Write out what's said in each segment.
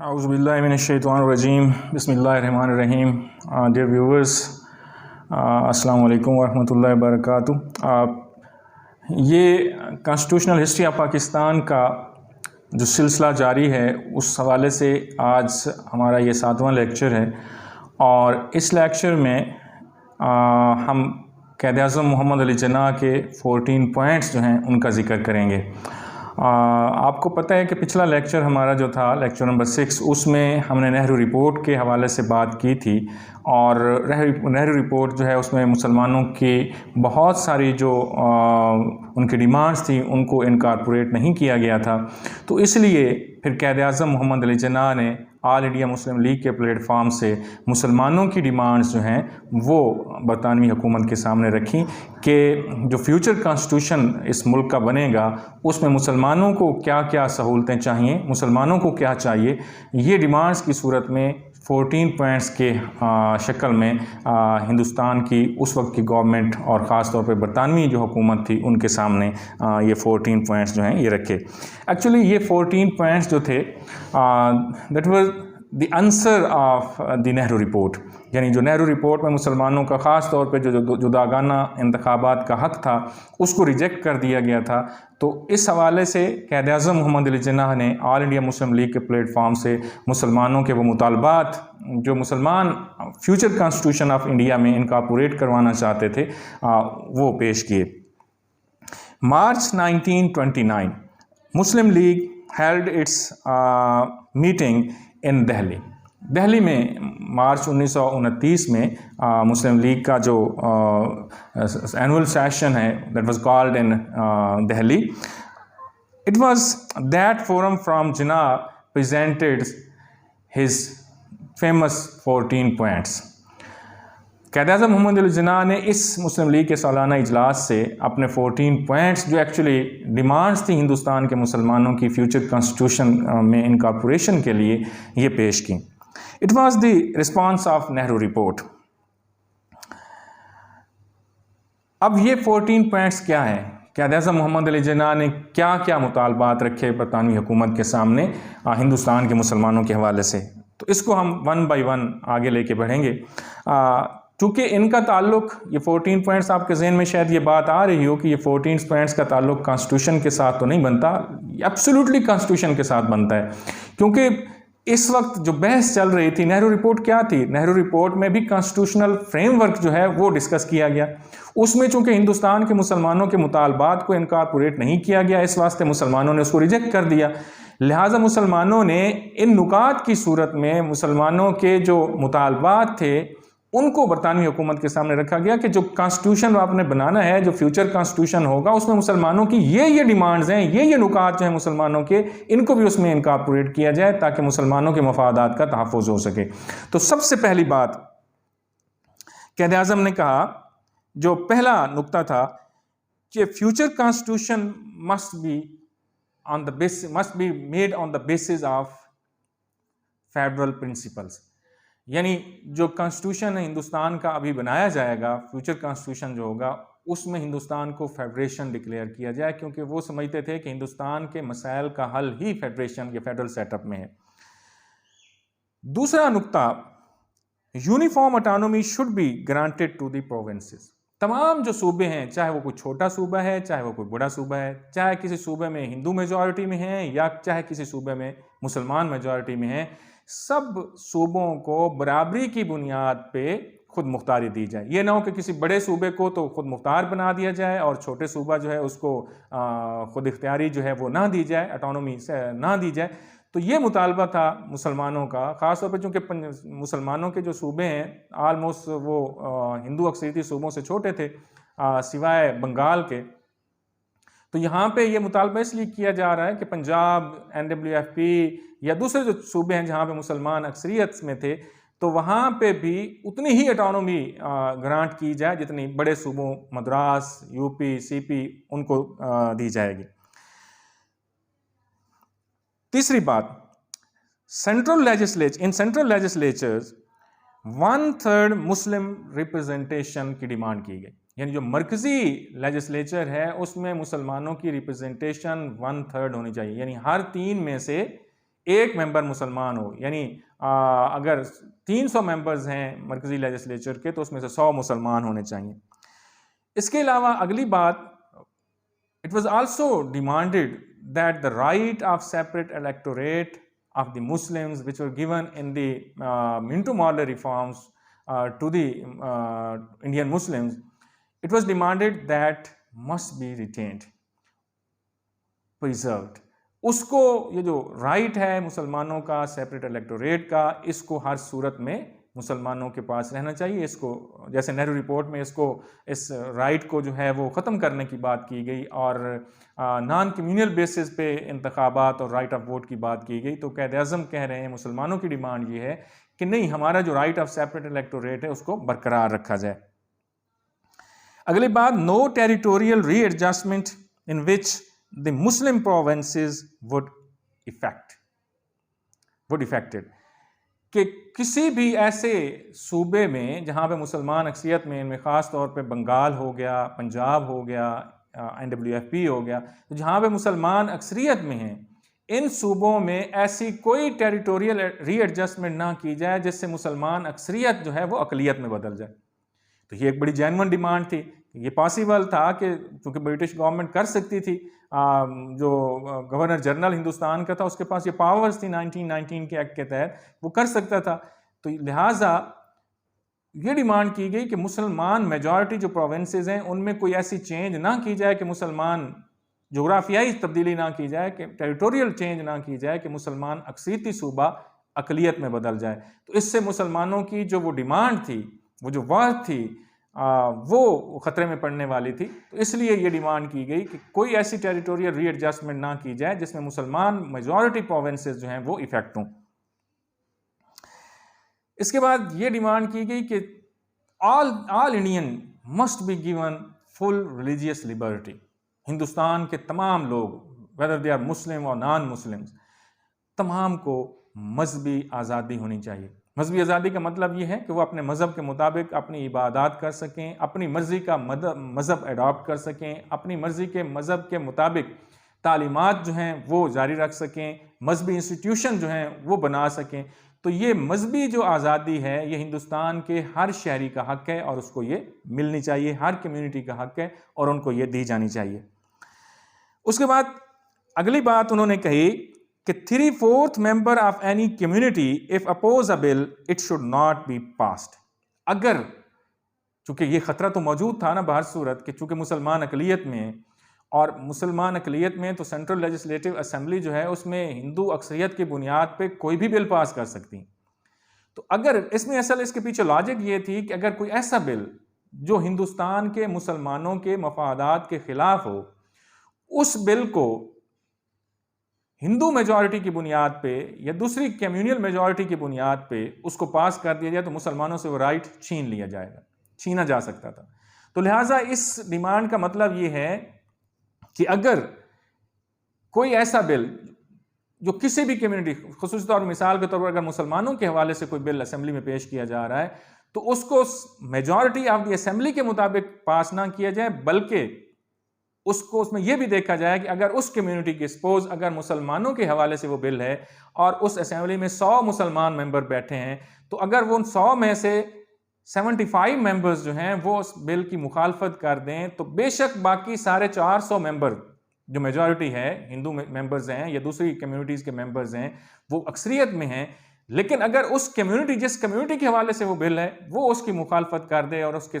اعوذ باللہ من الشیطان الرجیم بسم اللہ الرحمن الرحیم. ڈیئر ویورز، السلام علیکم ورحمۃ اللہ وبرکاتہ. یہ کانسٹیٹیوشنل ہسٹری آف پاکستان کا جو سلسلہ جاری ہے اس حوالے سے آج ہمارا یہ 7واں لیکچر ہے، اور اس لیکچر میں ہم قائد اعظم محمد علی جناح کے 14 پوائنٹس جو ہیں ان کا ذکر کریں گے. آپ کو پتہ ہے کہ پچھلا لیکچر ہمارا جو تھا لیکچر نمبر 6، اس میں ہم نے نہرو رپورٹ کے حوالے سے بات کی تھی، اور نہرو رپورٹ جو ہے اس میں مسلمانوں کی بہت ساری جو ان کی ڈیمانڈز تھیں ان کو انکارپوریٹ نہیں کیا گیا تھا. تو اس لیے پھر قائد اعظم محمد علی جناح نے آل انڈیا مسلم لیگ کے پلیٹ فارم سے مسلمانوں کی ڈیمانڈز جو ہیں وہ برطانوی حکومت کے سامنے رکھی کہ جو فیوچر کانسٹیٹیوشن اس ملک کا بنے گا اس میں مسلمانوں کو کیا کیا سہولتیں چاہیے، مسلمانوں کو کیا چاہیے. یہ ڈیمانڈز کی صورت میں 14 پوائنٹس کے شکل میں ہندوستان کی اس وقت کی گورنمنٹ اور خاص طور پہ برطانوی جو حکومت تھی ان کے سامنے یہ 14 پوائنٹس جو ہیں یہ رکھے. ایکچولی یہ 14 پوائنٹس جو تھے that was the answer of the Nehru report, یعنی جو نہرو رپورٹ میں مسلمانوں کا خاص طور پہ جو جداگانہ انتخابات کا حق تھا اس کو ریجیکٹ کر دیا گیا تھا. تو اس حوالے سے قائد اعظم محمد علی جناح نے آل انڈیا مسلم لیگ کے پلیٹ فارم سے مسلمانوں کے وہ مطالبات جو مسلمان فیوچر کانسٹیٹیوشن آف انڈیا میں انکارپوریٹ کروانا چاہتے تھے وہ پیش کیے. March 1929 Muslim League held its meeting in Delhi میں مارچ 1929 میں مسلم لیگ کا جو اینول سیشن ہے that was called in Delhi. It was that forum from Jinnah presented his famous 14 points. Quaid Azam محمد علی جناح نے اس مسلم لیگ کے سالانہ اجلاس سے اپنے 14 پوائنٹس جو ایکچولی ڈیمانڈز تھیں ہندوستان کے مسلمانوں کی فیوچر کانسٹیٹیوشن میں انکارپوریشن کے لیے یہ پیش کی. It was the response of Nehru report. اب یہ 14 پوائنٹس کیا ہیں؟ قائد اعظم محمد علی جناح نے کیا کیا مطالبات رکھے برطانوی حکومت کے سامنے ہندوستان کے مسلمانوں کے حوالے سے؟ تو اس کو ہم 1 by 1 آگے لے کے بڑھیں گے. چونکہ ان کا تعلق یہ 14 پوائنٹس آپ کے ذہن میں شاید یہ بات آ رہی ہو کہ یہ 14 پوائنٹس کا تعلق کانسٹیٹیوشن کے ساتھ تو نہیں بنتا، ایبسولوٹلی کانسٹیٹیوشن کے ساتھ بنتا ہے. کیونکہ اس وقت جو بحث چل رہی تھی نہرو رپورٹ کیا تھی؟ نہرو رپورٹ میں بھی کانسٹیٹیوشنل فریم ورک جو ہے وہ ڈسکس کیا گیا. اس میں چونکہ ہندوستان کے مسلمانوں کے مطالبات کو انکارپوریٹ نہیں کیا گیا، اس واسطے مسلمانوں نے اس کو ریجیکٹ کر دیا. لہٰذا مسلمانوں نے ان نکات کی صورت میں مسلمانوں کے جو مطالبات تھے ان کو برطانوی حکومت کے سامنے رکھا گیا کہ جو کانسٹیٹیوشن آپ نے بنانا ہے، جو فیوچر کانسٹیٹیوشن ہوگا اس میں مسلمانوں کی یہ ڈیمانڈز ہیں، یہ نکات جو ہیں مسلمانوں کے، ان کو بھی اس میں انکارپوریٹ کیا جائے تاکہ مسلمانوں کے مفادات کا تحفظ ہو سکے. تو سب سے پہلی بات قائد اعظم نے کہا، جو پہلا نقطہ تھا کہ future constitution must be made on the basis of federal principles. یعنی جو کانسٹیٹیوشن ہندوستان کا ابھی بنایا جائے گا، فیوچر کانسٹیٹیوشن جو ہوگا اس میں ہندوستان کو فیڈریشن ڈکلیئر کیا جائے، کیونکہ وہ سمجھتے تھے کہ ہندوستان کے مسائل کا حل ہی فیڈریشن یا فیڈرل سیٹ اپ میں ہے. دوسرا نقطہ، uniform autonomy should be granted to the provinces. تمام جو صوبے ہیں، چاہے وہ کوئی چھوٹا صوبہ ہے، چاہے وہ کوئی بڑا صوبہ ہے، چاہے کسی صوبے میں ہندو میجورٹی میں ہیں یا چاہے کسی صوبے میں مسلمان میجورٹی میں ہیں، سب صوبوں کو برابری کی بنیاد پہ خود مختاری دی جائے. یہ نہ ہو کہ کسی بڑے صوبے کو تو خود مختار بنا دیا جائے اور چھوٹے صوبہ جو ہے اس کو خود اختیاری جو ہے وہ نہ دی جائے، اٹانومی سے نہ دی جائے. تو یہ مطالبہ تھا مسلمانوں کا، خاص طور پہ چونکہ مسلمانوں کے جو صوبے ہیں آلموسٹ وہ ہندو اکثریتی صوبوں سے چھوٹے تھے سوائے بنگال کے. تو یہاں پہ یہ مطالبہ اس لیے کیا جا رہا ہے کہ پنجاب، NWFP یا دوسرے جو صوبے ہیں جہاں پہ مسلمان اکثریت میں تھے تو وہاں پہ بھی اتنی ہی اٹانومی گرانٹ کی جائے جتنی بڑے صوبوں مدراس، UP، CP ان کو دی جائے گی. تیسری بات، سینٹرل لیجسلیچرز 1/3 مسلم ریپرزنٹیشن کی ڈیمانڈ کی گئی. یعنی جو مرکزی لیجسلیچر ہے اس میں مسلمانوں کی ریپرزنٹیشن 1/3 ہونی چاہیے، یعنی ہر 3 میں سے ایک ممبر مسلمان ہو، یعنی اگر 300 ممبرز ہیں مرکزی لیجسلیچر کے تو اس میں سے 100 مسلمان ہونے چاہیے۔ اس کے علاوہ اگلی بات، it was also demanded that the right of separate electorate of the Muslims which were given in the Minto Morley reforms to the Indian Muslims, it was demanded that must be retained, preserved. اس کو یہ جو right ہے مسلمانوں کا separate electorate کا، اس کو ہر صورت میں مسلمانوں کے پاس رہنا چاہیے۔ اس کو جیسے نہرو رپورٹ میں اس رائٹ کو جو ہے وہ ختم کرنے کی بات کی گئی اور نان کمیونل بیسس پہ انتخابات اور رائٹ آف ووٹ کی بات کی گئی، تو قائد اعظم کہہ رہے ہیں مسلمانوں کی ڈیمانڈ یہ ہے کہ نہیں، ہمارا جو رائٹ آف سیپریٹ الیکٹوریٹ ہے اس کو برقرار رکھا جائے۔ اگلی بات، no territorial readjustment in which the Muslim provinces would affected، کہ کسی بھی ایسے صوبے میں جہاں پہ مسلمان اکثریت میں، ان میں خاص طور پہ بنگال ہو گیا، پنجاب ہو گیا، NWFP ہو گیا، جہاں پہ مسلمان اکثریت میں ہیں، ان صوبوں میں ایسی کوئی ٹیریٹوریل ری ایڈجسٹمنٹ نہ کی جائے جس سے مسلمان اکثریت جو ہے وہ اقلیت میں بدل جائے۔ تو یہ ایک بڑی جینون ڈیمانڈ تھی۔ یہ پاسبل تھا کہ چونکہ برٹش گورنمنٹ کر سکتی تھی، جو گورنر جنرل ہندوستان کا تھا اس کے پاس یہ پاورز تھی 1919 کے ایکٹ کے تحت، وہ کر سکتا تھا، تو لہٰذا یہ ڈیمانڈ کی گئی کہ مسلمان میجورٹی جو پروونسز ہیں ان میں کوئی ایسی چینج نہ کی جائے کہ مسلمان جغرافیائی تبدیلی نہ کی جائے، کہ ٹیریٹوریل چینج نہ کی جائے کہ مسلمان اکثریتی صوبہ اقلیت میں بدل جائے۔ تو اس سے مسلمانوں کی جو وہ ڈیمانڈ تھی، وہ جو وارڈ تھی، وہ خطرے میں پڑنے والی تھی۔ تو اس لیے یہ ڈیمانڈ کی گئی کہ کوئی ایسی ٹیریٹوریل ری ایڈجسٹمنٹ نہ کی جائے جس میں مسلمان میجورٹی پروونسز جو ہیں وہ افیکٹ ہوں۔ اس کے بعد یہ ڈیمانڈ کی گئی کہ all Indian must be given full religious liberty. Hindustan کے تمام لوگ، ویدر دے آر مسلم اور نان مسلم، تمام کو مذہبی آزادی ہونی چاہیے۔ مذہبی آزادی کا مطلب یہ ہے کہ وہ اپنے مذہب کے مطابق اپنی عبادات کر سکیں، اپنی مرضی کا مذہب اڈاپٹ کر سکیں، اپنی مرضی کے مذہب کے مطابق تعلیمات جو ہیں وہ جاری رکھ سکیں، مذہبی انسٹیٹیوشن جو ہیں وہ بنا سکیں۔ تو یہ مذہبی جو آزادی ہے یہ ہندوستان کے ہر شہری کا حق ہے اور اس کو یہ ملنی چاہیے، ہر کمیونٹی کا حق ہے اور ان کو یہ دی جانی چاہیے۔ اس کے بعد اگلی بات انہوں نے کہی کہ 3/4 member of any community if oppose a bill it should not be passed۔ اگر، چونکہ یہ خطرہ تو موجود تھا نا بہر صورت کہ چونکہ مسلمان اقلیت میں ہیں، اور مسلمان اقلیت میں تو سینٹرل لیجسلیٹو اسمبلی جو ہے اس میں ہندو اکثریت کی بنیاد پہ کوئی بھی بل پاس کر سکتی ہیں۔ تو اگر اس میں اصل اس کے پیچھے لاجک یہ تھی کہ اگر کوئی ایسا بل جو ہندوستان کے مسلمانوں کے مفادات کے خلاف ہو، اس بل کو ہندو میجورٹی کی بنیاد پہ یا دوسری کمیونل میجورٹی کی بنیاد پہ اس کو پاس کر دیا جائے تو مسلمانوں سے وہ رائٹ چھین لیا جائے گا، چھینا جا سکتا تھا۔ تو لہٰذا اس ڈیمانڈ کا مطلب یہ ہے کہ اگر کوئی ایسا بل جو کسی بھی کمیونٹی، خصوصی طور پر مثال کے طور پر اگر مسلمانوں کے حوالے سے کوئی بل اسمبلی میں پیش کیا جا رہا ہے تو اس کو میجورٹی آف دی اسمبلی کے مطابق پاس نہ کیا جائے، بلکہ اس میں یہ بھی دیکھا جائے کہ اگر اس کمیونٹی کی سپوز اگر مسلمانوں کے حوالے سے وہ بل ہے اور اس اسمبلی میں 100 مسلمان ممبر بیٹھے ہیں، تو اگر وہ ان 100 میں سے 75 ممبرز جو ہیں وہ اس بل کی مخالفت کر دیں تو بے شک باقی سارے 400 ممبر جو میجورٹی ہے، ہندو ممبرز ہیں یا دوسری کمیونٹیز کے ممبرز ہیں، وہ اکثریت میں ہیں، لیکن اگر اس کمیونٹی جس کمیونٹی کے حوالے سے وہ بل ہے وہ اس کی مخالفت کر دے اور اس کے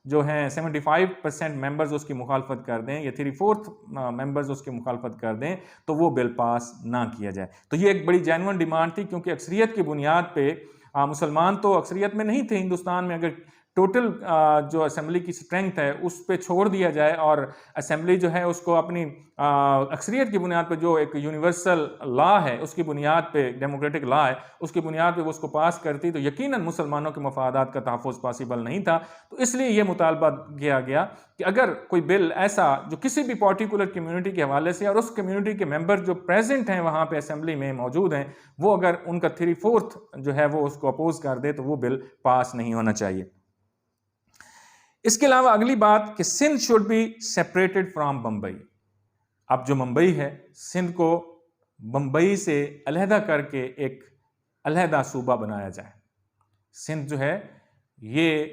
جو ہیں 75% ممبرز اس کی مخالفت کر دیں یا 3/4 ممبرز اس کی مخالفت کر دیں تو وہ بل پاس نہ کیا جائے۔ تو یہ ایک بڑی جینون ڈیمانڈ تھی، کیونکہ اکثریت کی بنیاد پہ مسلمان تو اکثریت میں نہیں تھے ہندوستان میں، اگر ٹوٹل جو اسمبلی کی سٹرینگتھ ہے اس پہ چھوڑ دیا جائے اور اسمبلی جو ہے اس کو اپنی اکثریت کی بنیاد پہ جو ایک یونیورسل لا ہے اس کی بنیاد پہ، ڈیموکریٹک لا ہے اس کی بنیاد پہ وہ اس کو پاس کرتی تو یقیناً مسلمانوں کے مفادات کا تحفظ پاسبل نہیں تھا۔ تو اس لیے یہ مطالبہ کیا گیا کہ اگر کوئی بل ایسا جو کسی بھی پارٹیکولر کمیونٹی کے حوالے سے اور اس کمیونٹی کے ممبر جو پریزنٹ ہیں وہاں پہ اسمبلی میں موجود ہیں، وہ اگر ان کا 3/4 جو ہے وہ اس کو اپوز کر دے تو وہ بل پاس نہیں ہونا چاہیے۔ اس کے علاوہ اگلی بات کہ Sindh should be separated from Bombay. اب جو ممبئی ہے، سندھ کو بمبئی سے علیحدہ کر کے ایک علیحدہ صوبہ بنایا جائے. سندھ جو ہے یہ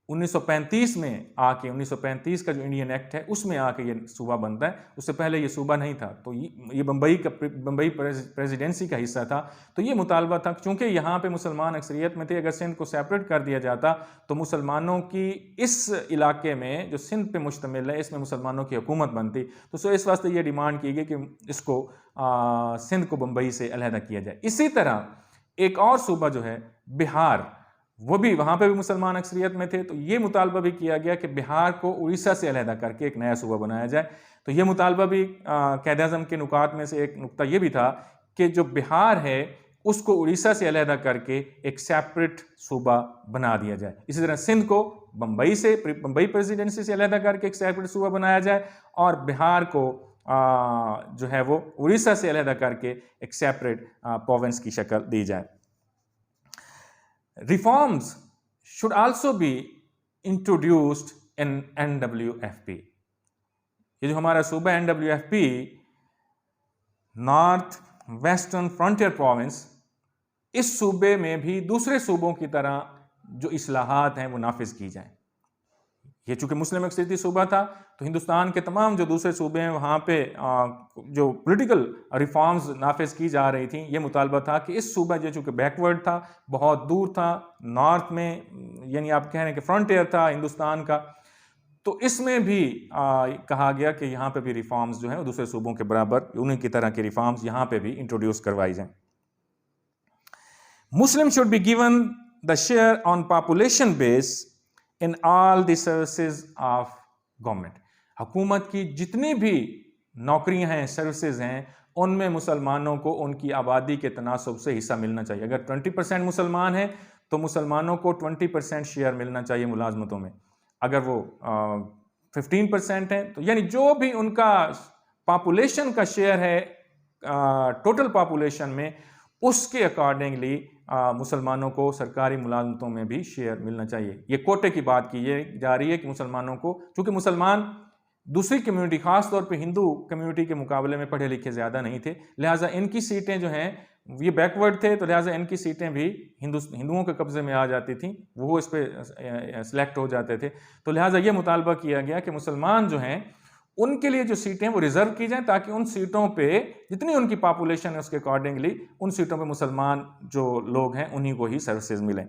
1935 میں آ کے 1935 کا جو انڈین ایکٹ ہے اس میں آ کے یہ صوبہ بنتا ہے. اس سے پہلے یہ صوبہ نہیں تھا. تو یہ بمبئی پریزیڈنسی کا حصہ تھا. تو یہ مطالبہ تھا چونکہ یہاں پہ مسلمان اکثریت میں تھے, اگر سندھ کو سیپریٹ کر دیا جاتا تو مسلمانوں کی اس علاقے میں جو سندھ پہ مشتمل ہے اس میں مسلمانوں کی حکومت بنتی. تو اس واسطے یہ ڈیمانڈ کی گئی کہ اس کو سندھ کو بمبئی سے علیحدہ کیا جائے. اسی طرح ایک اور صوبہ جو ہے بہار, وہ بھی وہاں پہ بھی مسلمان اکثریت میں تھے. تو یہ مطالبہ بھی کیا گیا کہ بہار کو اڑیسہ سے علیحدہ کر کے ایک نیا صوبہ بنایا جائے. تو یہ مطالبہ بھی قائد اعظم کے نکات میں سے ایک نقطہ یہ بھی تھا کہ جو بہار ہے اس کو اڑیسہ سے علیحدہ کر کے ایک سیپریٹ صوبہ بنا دیا جائے. اسی طرح سندھ کو بمبئی پریزیڈنسی سے علیحدہ کر کے ایک سیپریٹ صوبہ بنایا جائے, اور بہار کو جو ہے وہ اڑیسہ سے علیحدہ کر کے ایک سیپریٹ پروونس کی شکل دی جائے. Reforms should also be introduced in NWFP. یہ جو ہمارا صوبہ NWFP North Western Frontier Province, اس صوبے میں بھی دوسرے صوبوں کی طرح جو اصلاحات ہیں وہ نافذ کی جائیں. یہ چونکہ مسلم اکثریتی صوبہ تھا تو ہندوستان کے تمام جو دوسرے صوبے ہیں وہاں پہ جو پولیٹیکل ریفارمز نافذ کی جا رہی تھیں, یہ مطالبہ تھا کہ اس صوبہ جو چونکہ بیکورڈ تھا, بہت دور تھا نارتھ میں, یعنی آپ کہہ رہے ہیں کہ فرنٹیئر تھا ہندوستان کا, تو اس میں بھی کہا گیا کہ یہاں پہ بھی ریفارمز جو ہیں وہ دوسرے صوبوں کے برابر انہیں کی طرح کے ریفارمز یہاں پہ بھی انٹروڈیوس کروائی جائیں. Muslim should be given the share on population base in all the services of government. حکومت کی جتنی بھی نوکریاں ہیں, سروسز ہیں, ان میں مسلمانوں کو ان کی آبادی کے تناسب سے حصہ ملنا چاہیے. اگر 20% مسلمان ہیں تو مسلمانوں کو 20% شیئر ملنا چاہیے ملازمتوں میں. اگر وہ 15% ہیں تو یعنی جو بھی ان کا پاپولیشن کا شیئر ہے ٹوٹل پاپولیشن میں, اس کے اکارڈنگلی مسلمانوں کو سرکاری ملازمتوں میں بھی شیئر ملنا چاہیے. یہ کوٹے کی بات کی جا رہی ہے کہ مسلمانوں کو, چونکہ مسلمان دوسری کمیونٹی خاص طور پہ ہندو کمیونٹی کے مقابلے میں پڑھے لکھے زیادہ نہیں تھے, لہٰذا ان کی سیٹیں جو ہیں یہ بیکورڈ تھے, تو لہٰذا ان کی سیٹیں بھی ہندوؤں کے قبضے میں آ جاتی تھیں, وہ اس پہ سلیکٹ ہو جاتے تھے. تو لہٰذا یہ مطالبہ کیا گیا کہ مسلمان جو ہیں ان کے لیے جو سیٹیں وہ ریزرو کی جائیں, تاکہ ان سیٹوں پہ جتنی ان کی پاپولیشن ہے اس کے اکارڈنگلی ان سیٹوں پہ مسلمان جو لوگ ہیں انہی کو ہی سروسز ملیں.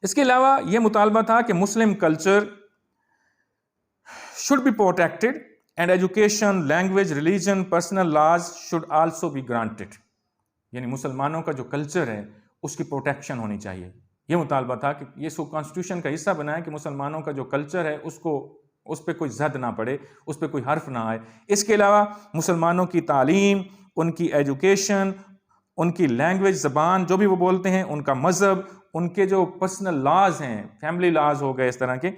اس کے علاوہ یہ مطالبہ تھا کہ مسلم culture should be protected and education, language, religion, personal laws should also be granted. یعنی مسلمانوں کا جو کلچر ہے اس کی پروٹیکشن ہونی چاہیے. یہ مطالبہ تھا کہ یہ سو کانسٹیٹیوشن کا حصہ بنائے کہ مسلمانوں کا جو کلچر ہے اس پہ کوئی زد نہ پڑے, اس پہ کوئی حرف نہ آئے. اس کے علاوہ مسلمانوں کی تعلیم, ان کی ایجوکیشن, ان کی لینگویج, زبان جو بھی وہ بولتے ہیں, ان کا مذہب, ان کے جو پرسنل لاز ہیں, فیملی لاز ہو گئے اس طرح کے,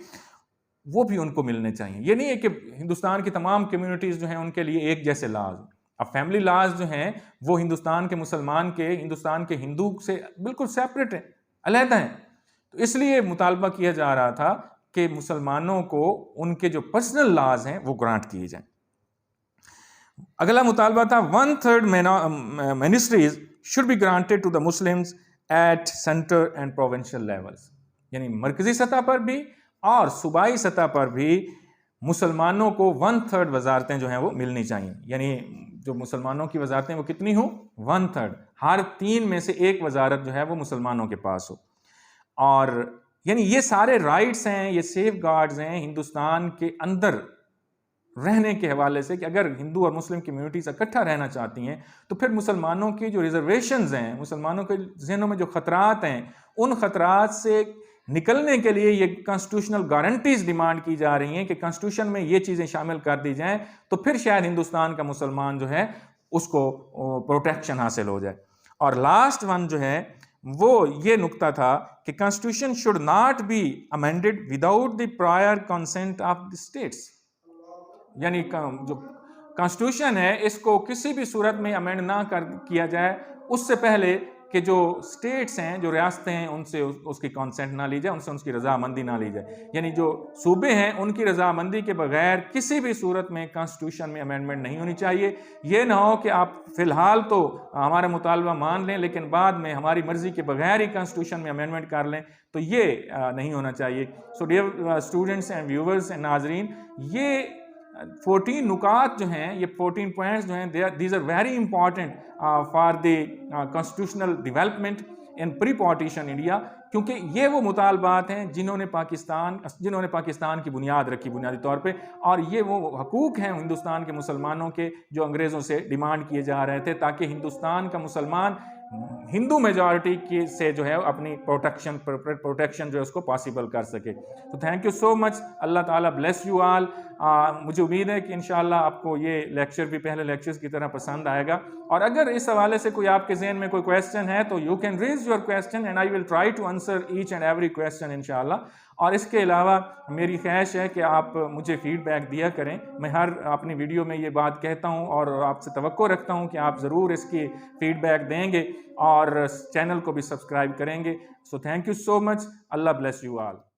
وہ بھی ان کو ملنے چاہیے. یہ نہیں ہے کہ ہندوستان کی تمام کمیونٹیز جو ہیں ان کے لیے ایک جیسے لاز. اب فیملی لاز جو ہیں وہ ہندوستان کے مسلمان کے ہندوستان کے ہندو سے بالکل سیپریٹ ہیں, علیحدہ ہیں. تو اس لیے مطالبہ کیا جا رہا تھا کہ مسلمانوں کو ان کے جو پرسنل لاز ہیں وہ گرانٹ کیے جائیں. اگلا مطالبہ تھا 1/3 ministries should be granted to the Muslims at center and provincial levels. یعنی مرکزی سطح پر بھی اور صوبائی سطح پر بھی مسلمانوں کو 1/3 وزارتیں جو ہیں وہ ملنی چاہیے. یعنی جو مسلمانوں کی وزارتیں وہ کتنی ہوں, 1/3, ہر 3 میں سے 1 وزارت جو ہے وہ مسلمانوں کے پاس ہو. اور یعنی یہ سارے رائٹس ہیں, یہ سیف گارڈز ہیں ہندوستان کے اندر رہنے کے حوالے سے, کہ اگر ہندو اور مسلم کمیونٹیز اکٹھا رہنا چاہتی ہیں تو پھر مسلمانوں کی جو ریزرویشنز ہیں, مسلمانوں کے ذہنوں میں جو خطرات ہیں, ان خطرات سے نکلنے کے لیے یہ کانسٹیٹیوشنل گارنٹیز ڈیمانڈ کی جا رہی ہیں کہ کانسٹیٹیوشن میں یہ چیزیں شامل کر دی جائیں, تو پھر شاید ہندوستان کا مسلمان جو ہے اس کو پروٹیکشن حاصل ہو جائے. اور لاسٹ ون جو ہے وہ یہ نقطہ تھا کہ constitution should not be amended without the prior consent of the states. یعنی جو کانسٹیٹیوشن ہے اس کو کسی بھی صورت میں امینڈ نہ کیا جائے اس سے پہلے کہ جو اسٹیٹس ہیں، جو ریاستیں ہیں، ان سے اس کی کانسنٹ نہ لی جائے، ان سے اس کی رضامندی نہ لی جائے، یعنی جو صوبے ہیں ان کی رضامندی کے بغیر کسی بھی صورت میں کانسٹیٹیوشن میں امینڈمنٹ نہیں ہونی چاہیے۔ یہ نہ ہو کہ آپ فی الحال تو ہمارا مطالبہ مان لیں لیکن بعد میں ہماری مرضی کے بغیر ہی کانسٹیٹیوشن میں امینڈمنٹ کر لیں، تو یہ نہیں ہونا چاہیے۔ So dear students and viewers and ناظرین، یہ 14 نکات جو ہیں، یہ 14 پوائنٹس جو ہیں، these are very important for the constitutional development in pre partition India, کیونکہ یہ وہ مطالبات ہیں جنہوں نے پاکستان کی بنیاد رکھی بنیادی طور پہ، اور یہ وہ حقوق ہیں ہندوستان کے مسلمانوں کے جو انگریزوں سے ڈیمانڈ کیے جا رہے تھے، تاکہ ہندوستان کا مسلمان ہندو میجورٹی کی سے جو ہے اپنی پروٹیکشن جو ہے اس کو پاسبل کر سکے۔ تو تھینک یو سو مچ، اللہ تعالیٰ بلیس یو آل۔ مجھے امید ہے کہ انشاءاللہ آپ کو یہ لیکچر بھی پہلے لیکچرز کی طرح پسند آئے گا، اور اگر اس حوالے سے کوئی آپ کے ذہن میں کوئی کویسچن ہے تو you can raise your question and I will try to answer each and every question انشاءاللہ۔ اور اس کے علاوہ میری خواہش ہے کہ آپ مجھے فیڈ بیک دیا کریں، میں ہر اپنی ویڈیو میں یہ بات کہتا ہوں اور آپ سے توقع رکھتا ہوں کہ آپ ضرور اس کی فیڈ بیک دیں گے اور چینل کو بھی سبسکرائب کریں گے۔ So thank you so much, Allah bless you all.